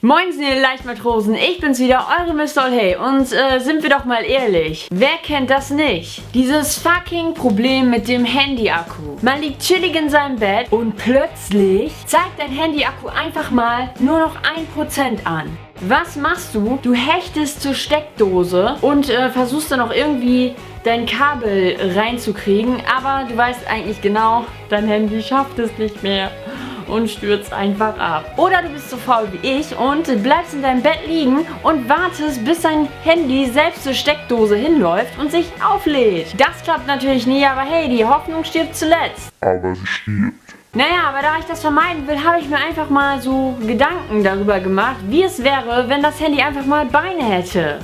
Moinsen, ihr Leichtmatrosen, ich bin's wieder, eure Mr. Hey. Und sind wir doch mal ehrlich, wer kennt das nicht? Dieses fucking Problem mit dem Handy-Akku. Man liegt chillig in seinem Bett und plötzlich zeigt dein Handy-Akku einfach mal nur noch 1% an. Was machst du? Du hechtest zur Steckdose und versuchst dann auch irgendwie dein Kabel reinzukriegen, aber du weißt eigentlich genau, dein Handy schafft es nicht mehr und stürzt einfach ab. Oder du bist so faul wie ich und bleibst in deinem Bett liegen und wartest, bis dein Handy selbst zur Steckdose hinläuft und sich auflädt. Das klappt natürlich nie, aber hey, die Hoffnung stirbt zuletzt. Aber sie stirbt. Naja, aber da ich das vermeiden will, habe ich mir einfach mal so Gedanken darüber gemacht, wie es wäre, wenn das Handy einfach mal Beine hätte.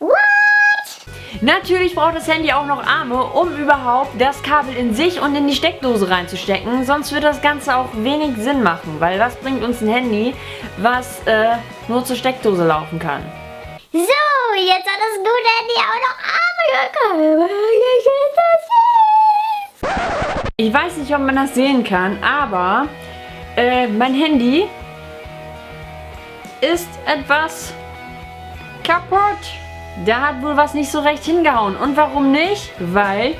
Natürlich braucht das Handy auch noch Arme, um überhaupt das Kabel in sich und in die Steckdose reinzustecken. Sonst würde das Ganze auch wenig Sinn machen, weil was bringt uns ein Handy, was nur zur Steckdose laufen kann. So, jetzt hat das gute Handy auch noch Arme bekommen. Ich weiß nicht, ob man das sehen kann, aber mein Handy ist etwas kaputt. Da hat wohl was nicht so recht hingehauen. Und warum nicht? Weil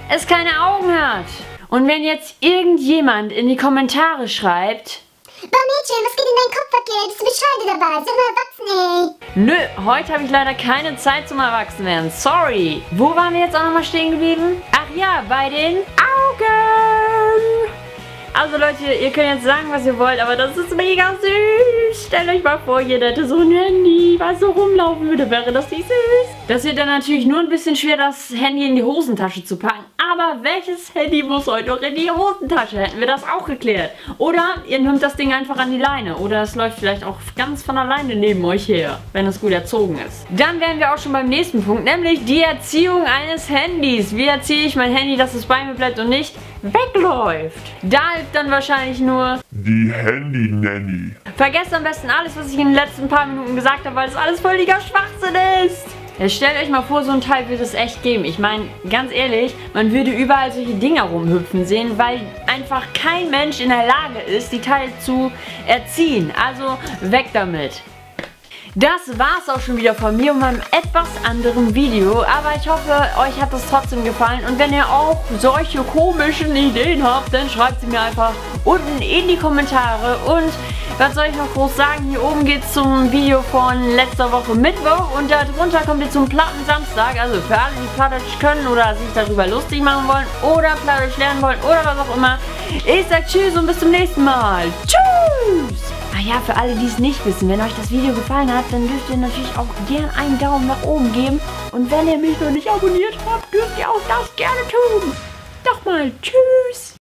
es keine Augen hat. Und wenn jetzt irgendjemand in die Kommentare schreibt: Mädchen, was geht in deinen Kopf verkehrt? Bist du bescheuert dabei? Sind wir erwachsen, ey? Nö, heute habe ich leider keine Zeit zum Erwachsenwerden. Sorry. Wo waren wir jetzt auch nochmal stehen geblieben? Ach ja, bei den Augen. Also Leute, ihr könnt jetzt sagen, was ihr wollt, aber das ist mega süß. Stellt euch mal vor, jeder hätte so ein Handy, was so rumlaufen würde, wäre das nicht süß. Das wird dann natürlich nur ein bisschen schwer, das Handy in die Hosentasche zu packen. Aber welches Handy muss heute noch in die Hosentasche? Hätten wir das auch geklärt. Oder ihr nehmt das Ding einfach an die Leine. Oder es läuft vielleicht auch ganz von alleine neben euch her, wenn es gut erzogen ist. Dann wären wir auch schon beim nächsten Punkt, nämlich die Erziehung eines Handys. Wie erziehe ich mein Handy, dass es bei mir bleibt und nicht wegläuft? Da hilft dann wahrscheinlich nur Die Handy-Nanny. vergesst am besten alles, was ich in den letzten paar Minuten gesagt habe, weil es alles völliger Schwachsinn ist. Jetzt stellt euch mal vor, so ein Teil wird es echt geben. Ich meine, ganz ehrlich, man würde überall solche Dinger rumhüpfen sehen, weil einfach kein Mensch in der Lage ist, die Teile zu erziehen. Also weg damit. Das war's auch schon wieder von mir und meinem etwas anderen Video, aber ich hoffe, euch hat es trotzdem gefallen und wenn ihr auch solche komischen Ideen habt, dann schreibt sie mir einfach unten in die Kommentare und was soll ich noch groß sagen, hier oben geht's zum Video von letzter Woche Mittwoch und darunter kommt ihr zum Platten-Samstag, also für alle, die Plattdeutsch können oder sich darüber lustig machen wollen oder Plattdeutsch lernen wollen oder was auch immer. Ich sag tschüss und bis zum nächsten Mal. Tschüss! Ah ja, für alle, die es nicht wissen, wenn euch das Video gefallen hat, dann dürft ihr natürlich auch gern einen Daumen nach oben geben. Und wenn ihr mich noch nicht abonniert habt, dürft ihr auch das gerne tun. Doch mal, tschüss!